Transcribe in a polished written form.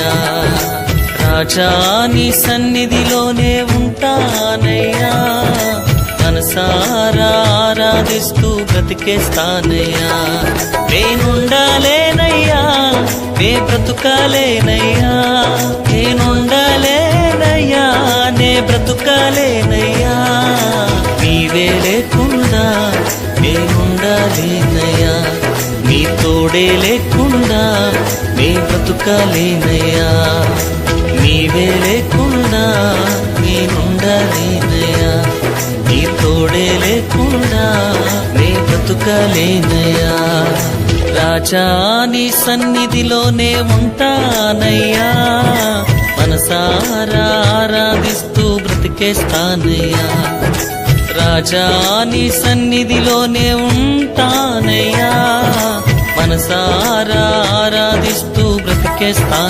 ఉంటానయ్యా. రాజా నీ సన్నిధిలోనే ఉంటానయ్యా, మనసారా ఆరాధిస్తూ బ్రతికేస్తానయ్యా. నేనుండాలేనయ్యా, నే బ్రతుకాలేనయ్యా, నేనుండాలేనయ్యా, నే బ్రతుకాలేనయ్యా. నీవే లేకుండా నేనుండాలేనయ్యా, నీ తోడే లేకుండా నే బ్రతుకాలేనయ్యా. నీవే లేకుండా నేనుండాలేనయ్యా, నీ తోడే లేకుండా నే బ్రతుకాలేనయ్యా. రాజా నీ సన్నిధిలోనే ఉంటానయ్యా, మనసారా ఆరాధిస్తూ బ్రతికేస్తానయ్యా. రాజా నీ సన్నిధిలోనే ఉంటానయ్యా, మనసారా ఆరాధిస్తూ బ్రతికేస్తాను.